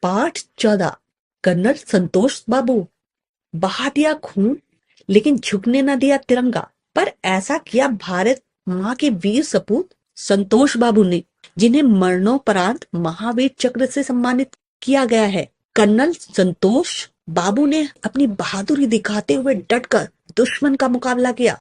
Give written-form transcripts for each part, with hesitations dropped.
पाठ 14। कर्नल संतोष बाबू। बहा दिया खून लेकिन झुकने न दिया तिरंगा, पर ऐसा किया भारत माँ के वीर सपूत संतोष बाबू ने, जिन्हें मरणोपरांत महावीर चक्र से सम्मानित किया गया है। कर्नल संतोष बाबू ने अपनी बहादुरी दिखाते हुए डटकर दुश्मन का मुकाबला किया।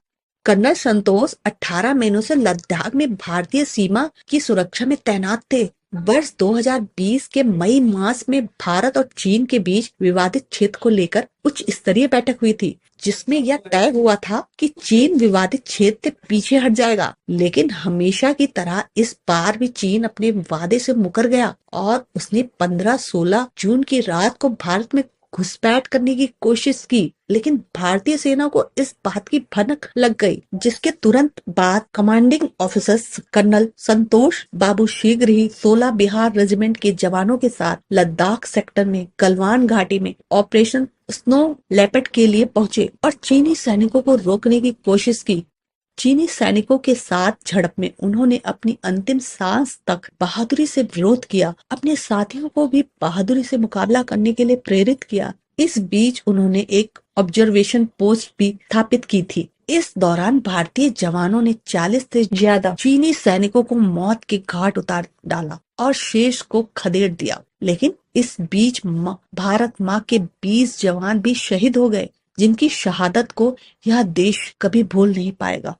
कर्नल संतोष 18 महीनों से लद्दाख में भारतीय सीमा की सुरक्षा में तैनात थे। वर्ष 2020 के मई मास में भारत और चीन के बीच विवादित क्षेत्र को लेकर उच्च स्तरीय बैठक हुई थी, जिसमें यह तय हुआ था कि चीन विवादित क्षेत्र से पीछे हट जाएगा। लेकिन हमेशा की तरह इस बार भी चीन अपने वादे से मुकर गया और उसने 15-16 जून की रात को भारत में घुसपैठ करने की कोशिश की, लेकिन भारतीय सेना को इस बात की भनक लग गई, जिसके तुरंत बाद कमांडिंग ऑफिसर कर्नल संतोष बाबू शीघ्र ही 16 बिहार रेजिमेंट के जवानों के साथ लद्दाख सेक्टर में गलवान घाटी में ऑपरेशन स्नो लेपर्ड के लिए पहुंचे और चीनी सैनिकों को रोकने की कोशिश की। चीनी सैनिकों के साथ झड़प में उन्होंने अपनी अंतिम सांस तक बहादुरी से विरोध किया, अपने साथियों को भी बहादुरी से मुकाबला करने के लिए प्रेरित किया। इस बीच उन्होंने एक ऑब्जर्वेशन पोस्ट भी स्थापित की थी। इस दौरान भारतीय जवानों ने 40 से ज्यादा चीनी सैनिकों को मौत के घाट उतार डाला और शेष को खदेड़ दिया। लेकिन इस बीच भारत माँ के 20 जवान भी शहीद हो गए, जिनकी शहादत को यह देश कभी भूल नहीं पाएगा।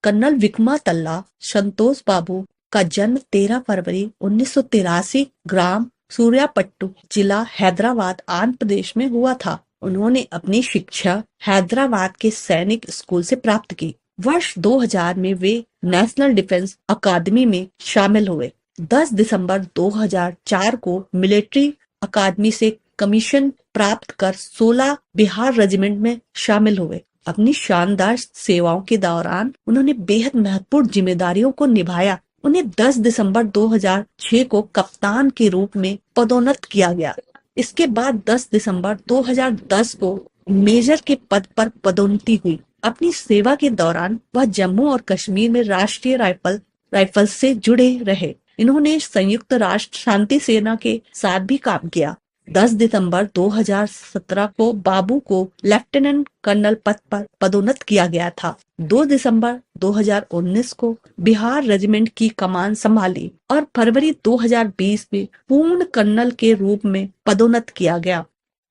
कर्नल विक्रमातल्ला संतोष बाबू का जन्म 13 फरवरी 1983 ग्राम सूर्यापट्टू, जिला हैदराबाद, आंध्र प्रदेश में हुआ था। उन्होंने अपनी शिक्षा हैदराबाद के सैनिक स्कूल से प्राप्त की। वर्ष 2000 में वे नेशनल डिफेंस अकादमी में शामिल हुए। 10 दिसंबर 2004 को मिलिट्री अकादमी से कमीशन प्राप्त कर 16 बिहार रेजिमेंट में शामिल हुए। अपनी शानदार सेवाओं के दौरान उन्होंने बेहद महत्वपूर्ण जिम्मेदारियों को निभाया। उन्हें 10 दिसंबर 2006 को कप्तान के रूप में पदोन्नत किया गया। इसके बाद 10 दिसंबर 2010 को मेजर के पद पर पदोन्नति हुई। अपनी सेवा के दौरान वह जम्मू और कश्मीर में राष्ट्रीय राइफल से जुड़े रहे। इन्होंने संयुक्त राष्ट्र शांति सेना के साथ भी काम किया। 10 दिसंबर 2017 को बाबू को लेफ्टिनेंट कर्नल पद पर पदोन्नत किया गया था। 2 दिसंबर 2019 को बिहार रेजिमेंट की कमान संभाली और फरवरी 2020 में पूर्ण कर्नल के रूप में पदोन्नत किया गया।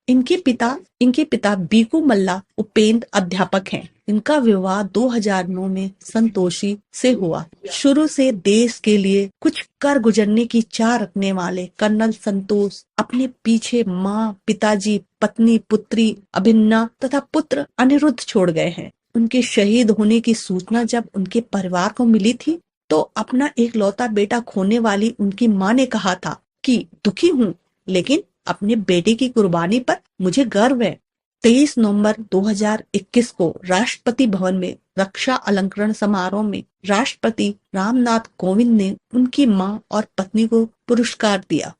इनके पिता बीकू मल्ला उपेंद्र अध्यापक हैं। इनका विवाह 2009 में संतोषी से हुआ। शुरू से देश के लिए कुछ कर गुजरने की चाह रखने वाले कर्नल संतोष अपने पीछे माँ, पिताजी, पत्नी, पुत्री अभिन्ना तथा पुत्र अनिरुद्ध छोड़ गए हैं। उनके शहीद होने की सूचना जब उनके परिवार को मिली थी, तो अपना एक लौता बेटा खोने वाली उनकी माँ ने कहा था कि दुखी हूँ, लेकिन अपने बेटे की कुर्बानी पर मुझे गर्व है। 23 नवंबर 2021 को राष्ट्रपति भवन में रक्षा अलंकरण समारोह में राष्ट्रपति रामनाथ कोविंद ने उनकी मां और पत्नी को पुरस्कार दिया।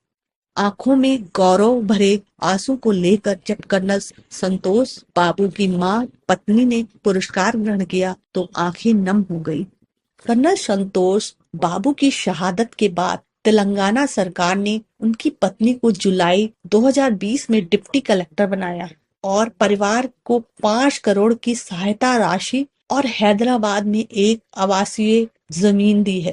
आंखों में गौरव भरे आंसू को लेकर जब कर्नल संतोष बाबू की मां पत्नी ने पुरस्कार ग्रहण किया तो आंखें नम हो गई। कर्नल संतोष बाबू की शहादत के बाद तेलंगाना सरकार ने उनकी पत्नी को जुलाई 2020 में डिप्टी कलेक्टर बनाया और परिवार को 5 करोड़ की सहायता राशि और हैदराबाद में एक आवासीय जमीन दी है।